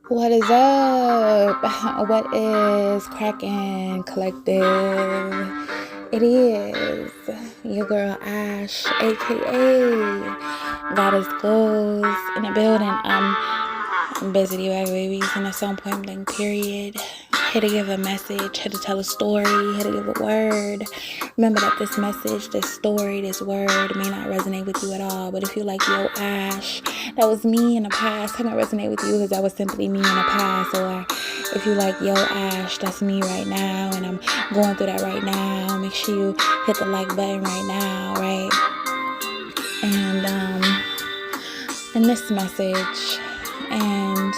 What is up? What is cracking collective? It is your girl Ash, aka Goddess Goals in the building. I'm busy bag babies and at some point blank period. Here to give a message, here to tell a story, here to give a word. Remember that this message, this story, this word may not resonate with you at all. But if you're like, yo, Ash, that was me in the past, I can resonate with you because that was simply me in the past. Or if you're like, yo, Ash, that's me right now and I'm going through that right now, make sure you hit the like button right now, right? And in this message and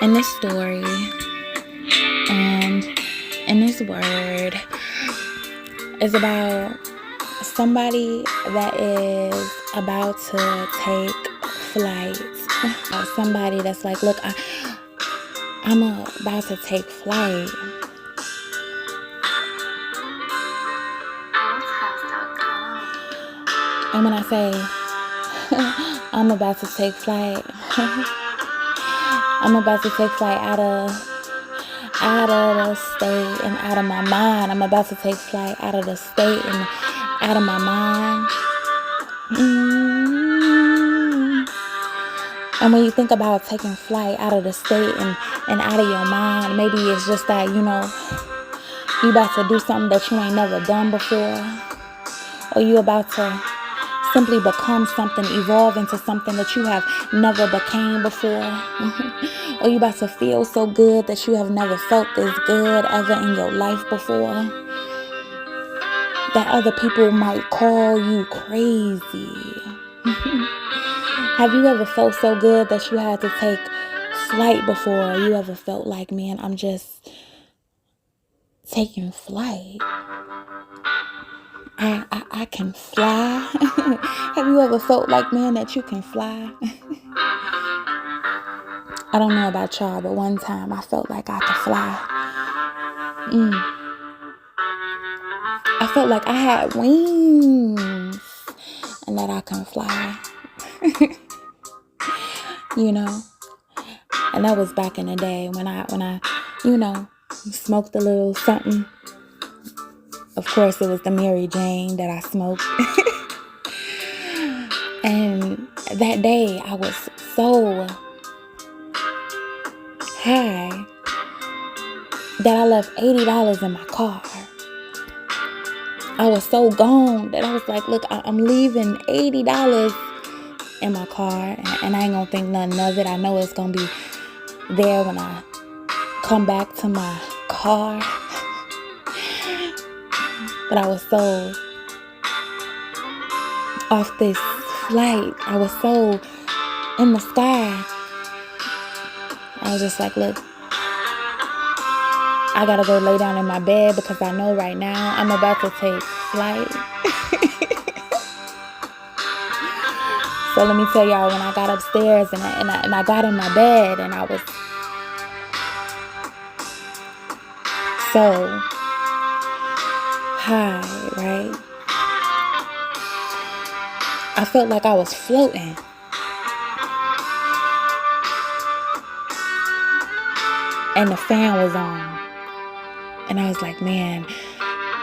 in this story and in this word is about somebody that is about to take flight. Somebody that's like, look, I'm about to take flight. And when I say I'm about to take flight, I'm about to take flight out of the state and out of my mind. I'm about to take flight out of the state and out of my mind. And when you think about taking flight out of the state and out of your mind, maybe it's just that, you about to do something that you ain't never done before. Or you about to simply become something, evolve into something that you have never became before. Or you about to feel so good that you have never felt this good ever in your life before. That other people might call you crazy. Have you ever felt so good that you had to take flight before? You ever felt like, man, I'm just taking flight. I can fly. Have you ever felt like, man, that you can fly? I don't know about y'all, but one time I felt like I could fly. I felt like I had wings and that I can fly. And that was back in the day when I smoked a little something. Of course, it was the Mary Jane that I smoked. And that day I was so high that I left $80 in my car. I was so gone that I was like, look, I'm leaving $80 in my car, and I ain't gonna think nothing of it. I know it's gonna be there when I come back to my car. But I was so off this flight. I was so in the sky. I was just like, look, I gotta go lay down in my bed because I know right now I'm about to take flight. So let me tell y'all, when I got upstairs and I got in my bed and I was so high, right? I felt like I was floating. And the fan was on. And I was like, man,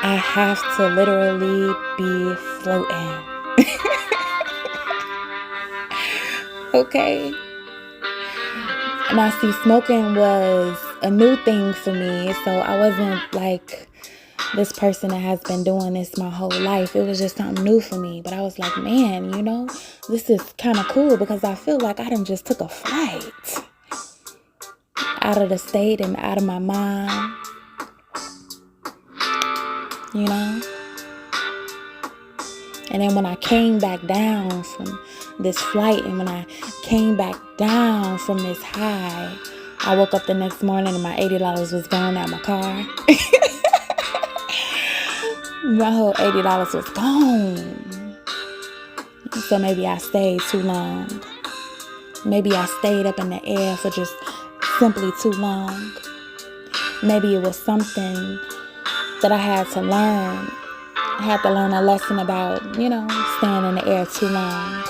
I have to literally be floating. Okay. Now, see, smoking was a new thing for me. So I wasn't like this person that has been doing this my whole life. It was just something new for me. But I was like, man, this is kind of cool because I feel like I done just took a flight out of the state and out of my mind. And then when I came back down from this flight and when I came back down from this high, I woke up the next morning and my $80 was gone out of my car. My whole $80 was gone. So maybe I stayed too long. Maybe I stayed up in the air for just simply too long. Maybe it was something that I had to learn. I had to learn a lesson about, staying in the air too long.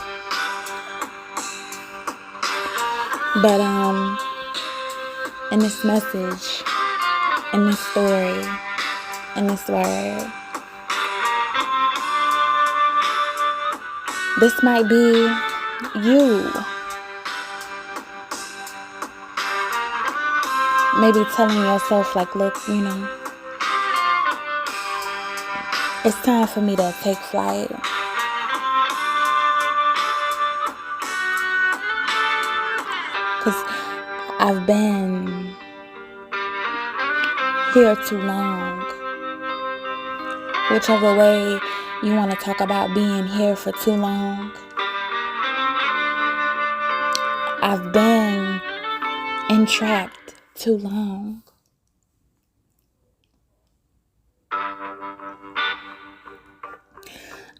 But in this message, in this story, in this word. This might be you. Maybe telling yourself like, look, it's time for me to take flight. Because I've been here too long. Whichever way you want to talk about being here for too long. I've been entrapped too long.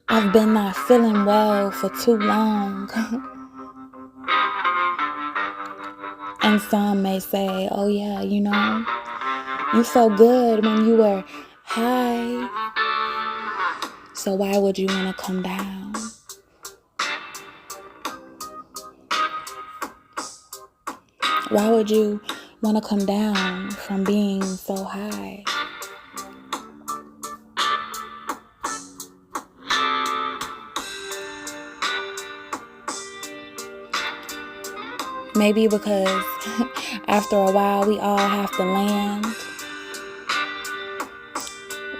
I've been not feeling well for too long. And some may say, oh yeah, you felt good when you were high. So why would you want to come down? Why would you want to come down from being so high? Maybe because after a while we all have to land.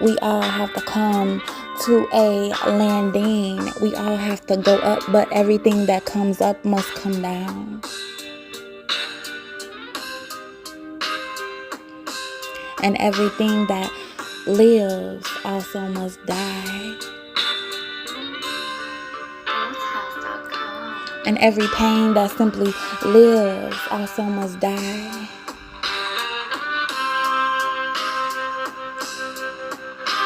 We all have to come to a landing. We all have to go up, but everything that comes up must come down. And everything that lives also must die. And every pain that simply lives also must die.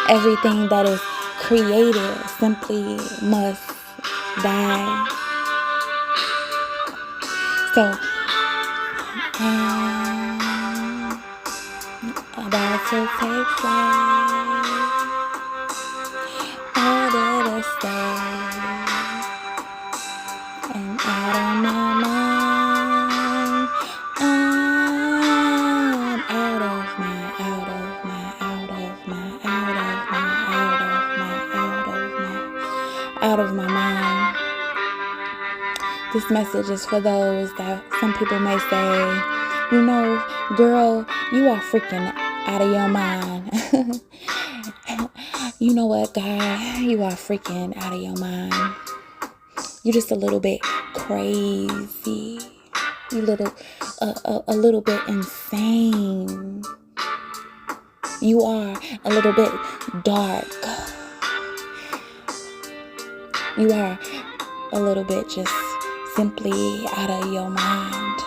Everything that is created simply must die. So, I'm about to take flight out of the state and out of my mind. I'm out of my mind. This message is for those that some people may say, girl, you are freaking out of your mind. You know what, guy? You are freaking out of your mind. You're just a little bit crazy. A little bit insane. You are a little bit dark. You are a little bit just simply out of your mind.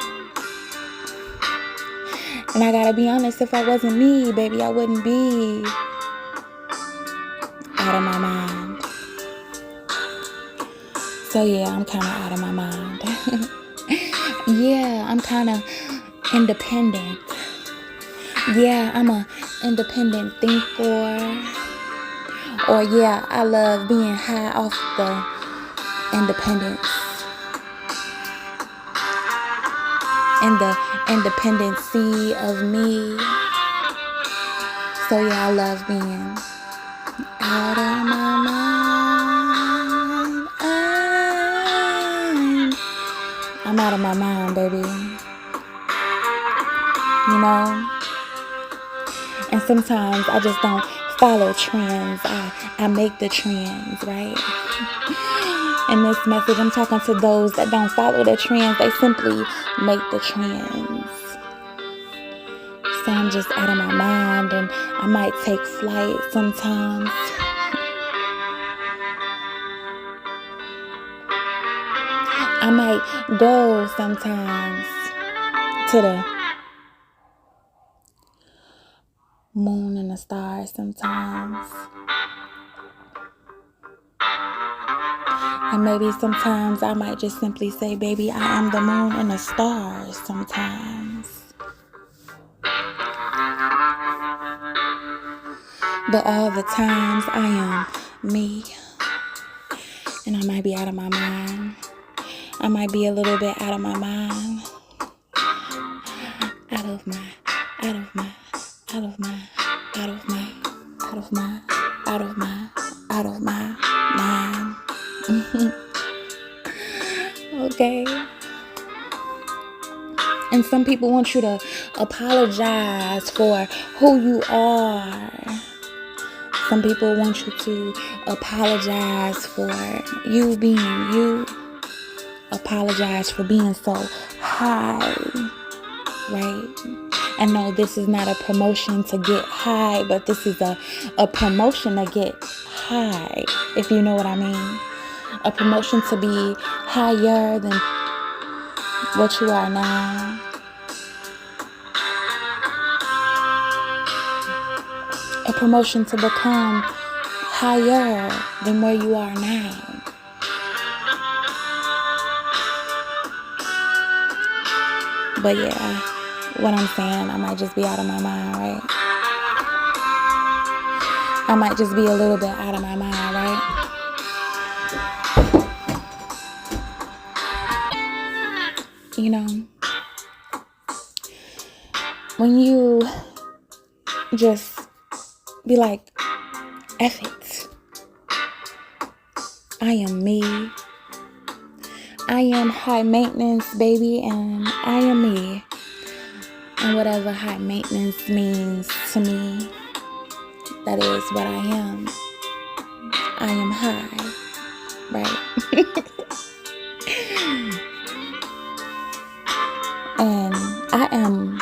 And I gotta be honest, if I wasn't me, baby, I wouldn't be out of my mind. So yeah, I'm kind of out of my mind. Yeah, I'm kind of independent. Yeah, I'm a independent thinker. Or yeah, I love being high off the independence. In the independency of me. So yeah, I love being out of my mind. I'm out of my mind, baby. And sometimes I just don't follow trends. I make the trends, right? In this message, I'm talking to those that don't follow the trends. They simply make the trends. So I'm just out of my mind, and I might take flight sometimes. I might go sometimes to the moon and the stars sometimes. And maybe sometimes I might just simply say, baby, I am the moon and the stars sometimes. But all the times I am me. And I might be out of my mind. I might be a little bit out of my mind. I out of my, out of my, out of my, out of my, out of my, out of my, out of my mind. Okay. And some people want you to apologize for who you are. Some people want you to apologize for you being you. Apologize for being so high, right? And no, this is not a promotion to get high, but this is a promotion to get high, if you know what I mean. A promotion to be higher than what you are now. A promotion to become higher than where you are now. But yeah, what I'm saying, I might just be out of my mind, right? I might just be a little bit out of my mind, right? You know, when you just be like, F it. I am me. I am high maintenance, baby, and I am me. And whatever high maintenance means to me, that is what I am. I am high, right? And I am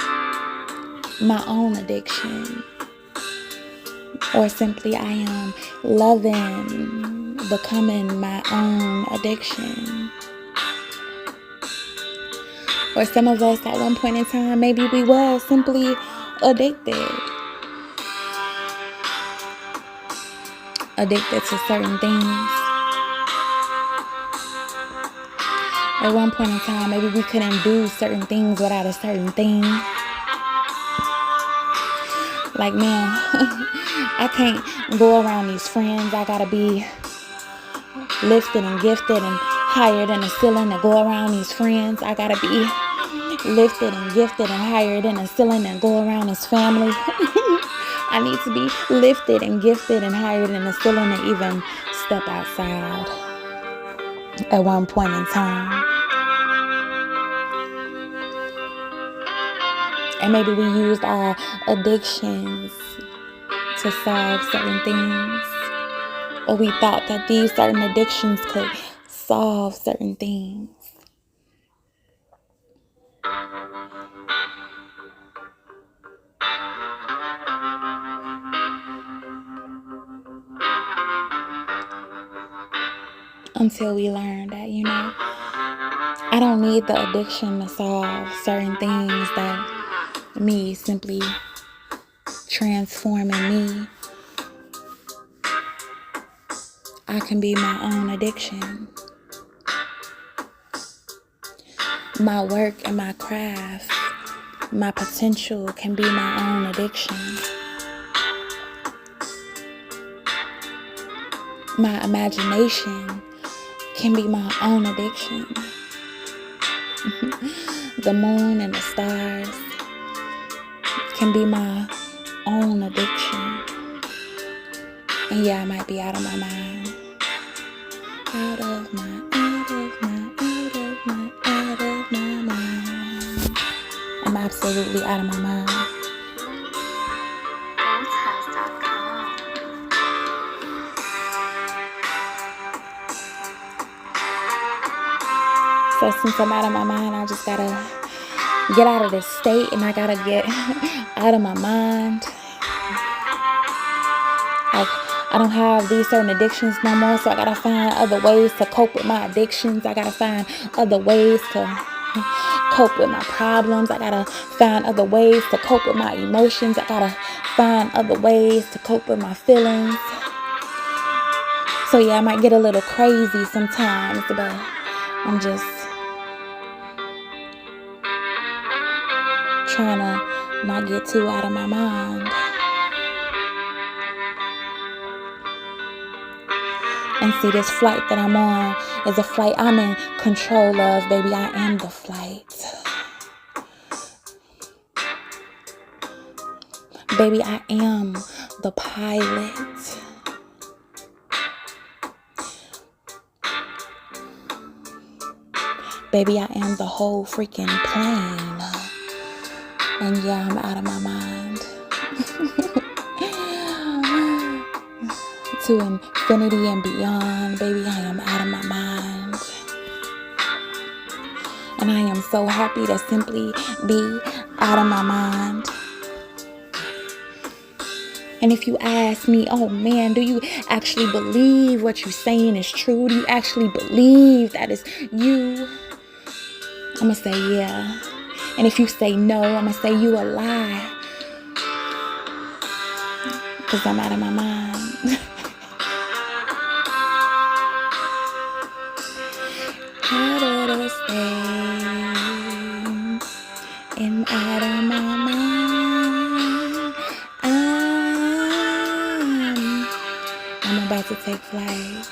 my own addiction. Or simply, I am loving, becoming my own addiction. Or some of us at one point in time, maybe we were simply addicted. Addicted to certain things. At one point in time, maybe we couldn't do certain things without a certain thing. Like, man, I can't go around these friends. I gotta be lifted and gifted and higher than the ceiling to go around these friends. I gotta be lifted and gifted and higher than the ceiling and go around his family. I need to be lifted and gifted and higher than the ceiling to even step outside at one point in time. And maybe we used our addictions to solve certain things. Or we thought that these certain addictions could solve certain things. Until we learn that, you know, I don't need the addiction to solve certain things, that me simply transforming me. I can be my own addiction. My work and my craft, my potential can be my own addiction. My imagination can be my own addiction. The moon and the stars can be my own addiction. And yeah, I might be out of my mind. Out of my mind. I'm absolutely out of my mind. So since I'm out of my mind, I just gotta get out of this state, and I gotta get out of my mind. Like, I don't have these certain addictions no more, so I gotta find other ways to cope with my addictions. I gotta find other ways to cope with my problems. I gotta find other ways to cope with my emotions. I gotta find other ways to cope with my feelings. So yeah, I might get a little crazy sometimes, but I'm just trying to not get too out of my mind. And see, this flight that I'm on is a flight I'm in control of, baby. I am the flight. Baby, I am the pilot. Baby, I am the whole freaking plane. And yeah, I'm out of my mind. To infinity and beyond, baby, I am out of my mind. And I am so happy to simply be out of my mind. And if you ask me, oh man, do you actually believe what you're saying is true? Do you actually believe that is you? I'm going to say yeah. And if you say no, I'm going to say you a lie. Because I'm out of my mind. Out of the state and out of my mind. I'm about to take flight.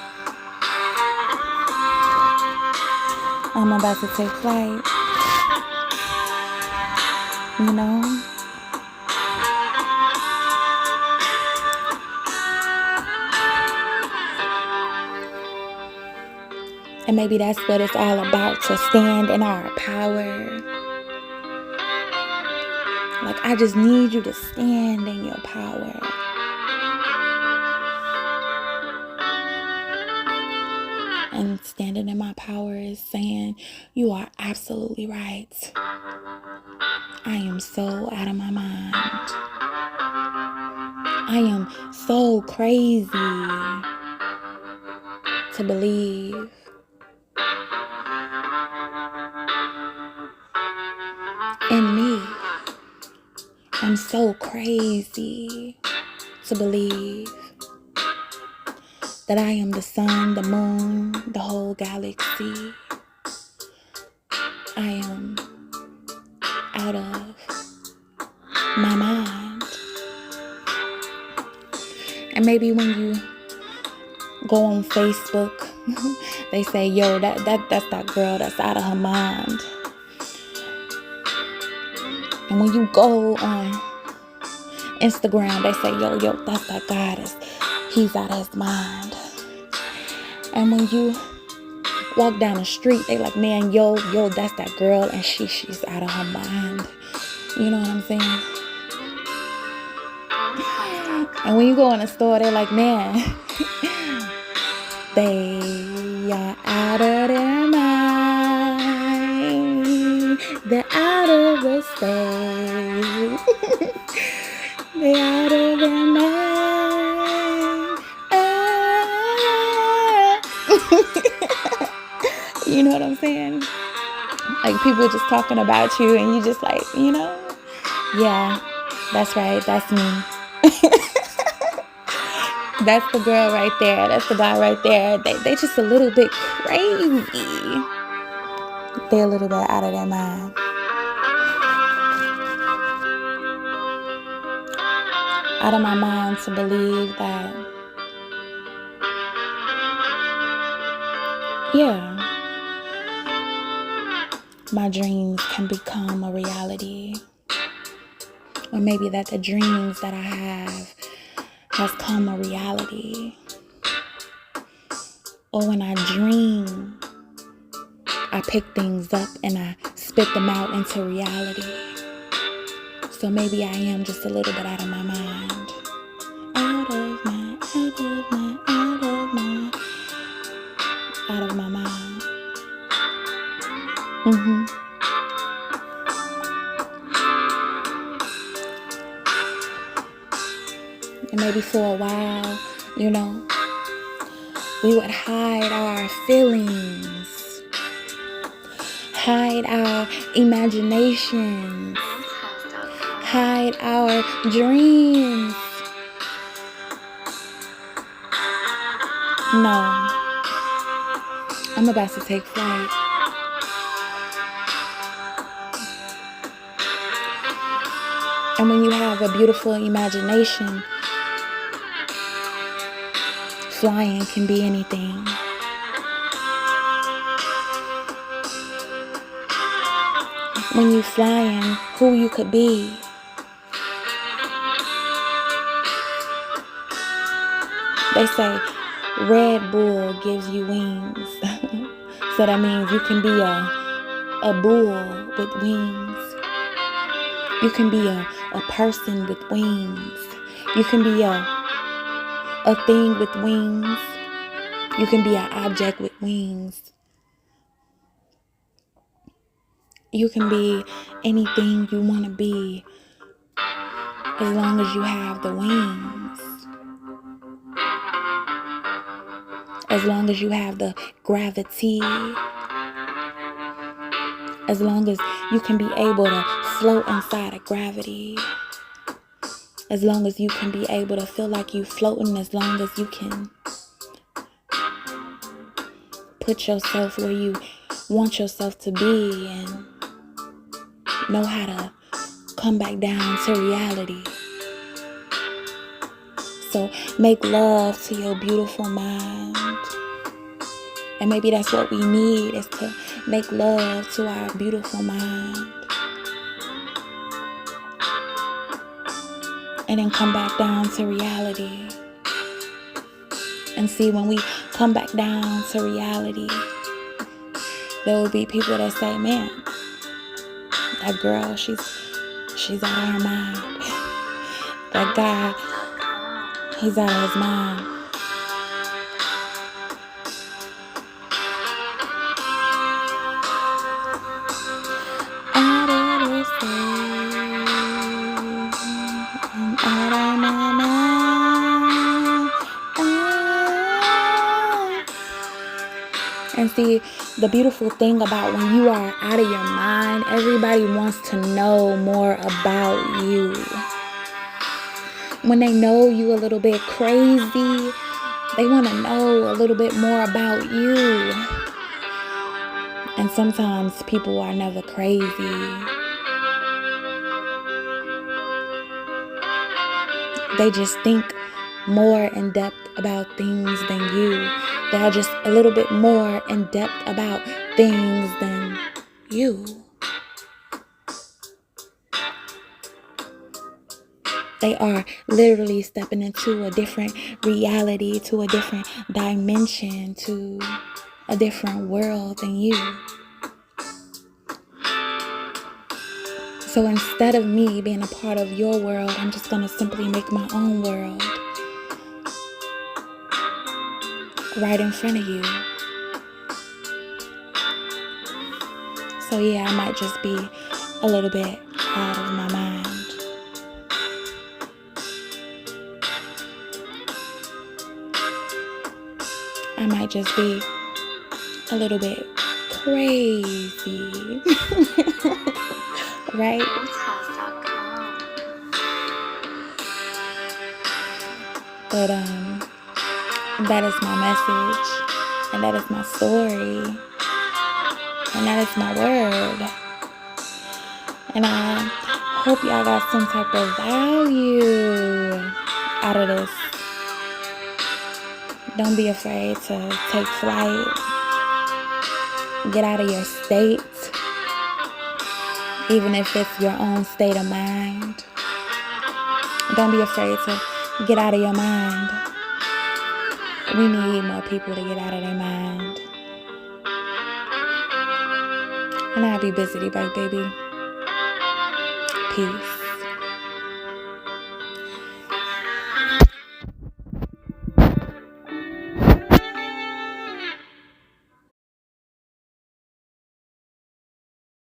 I'm about to take flight. You know? And maybe that's what it's all about, to stand in our power. Like, I just need you to stand in your power. And standing in my power is saying, you are absolutely right. I am so out of my mind. I am so crazy to believe. In me. I'm so crazy to believe that I am the sun, the moon, the whole galaxy. I am out of my mind. And maybe when you go on Facebook, they say, yo, that's that girl that's out of her mind. And when you go on Instagram, they say, yo, that's that guy, he's out of his mind. And when you walk down the street, they like, man, yo, that's that girl, and she's out of her mind. You know what I'm saying? And when you go in a store, they're like, man, they are out of their mind. They're out of the state. They're out of their mind. You know what I'm saying? Like, people just talking about you, and you just like, you know? Yeah, that's right. That's me. That's the girl right there. That's the guy right there. They just a little bit crazy. They're a little bit out of their mind. Out of my mind to believe that, yeah, my dreams can become a reality. Or maybe that the dreams that I have has come a reality. Or when I dream, I pick things up and I spit them out into reality. So maybe I am just a little bit out of my mind. Out of my mind. And maybe for a while, you know, we would hide our feelings, hide our imaginations, hide our dreams. No, I'm about to take flight. And when you have a beautiful imagination, flying can be anything. When you flying, who you could be. They say Red Bull gives you wings. So that means you can be a bull with wings. You can be a person with wings. You can be a thing with wings. You can be an object with wings. You can be anything you want to be as long as you have the wings. As long as you have the gravity. As long as you can be able to float inside of gravity. As long as you can be able to feel like you're floating. As long as you can put yourself where you want yourself to be and know how to come back down to reality. So make love to your beautiful mind. And maybe that's what we need, is to make love to our beautiful mind. And then come back down to reality. And see, when we come back down to reality, there will be people that say, man, that girl, she's out of her mind. That guy, he's out of his mind. Out of his mind. I'm out of my mind. And see, the beautiful thing about when you are out of your mind, everybody wants to know more about you. When they know you a little bit crazy, they want to know a little bit more about you. And sometimes people are never crazy. They just think more in depth about things than you. They are just a little bit more in depth about things than you. They are literally stepping into a different reality, to a different dimension, to a different world than you. So instead of me being a part of your world, I'm just going to simply make my own world right in front of you. So yeah, I might just be a little bit out of my mind. I might just be a little bit crazy. Right? But that is my message, and that is my story, and that is my word. And I hope y'all got some type of value out of this. Don't be afraid to take flight. Get out of your state, even if it's your own state of mind. Don't be afraid to get out of your mind. We need more people to get out of their mind. And I'll be busy, baby. Peace.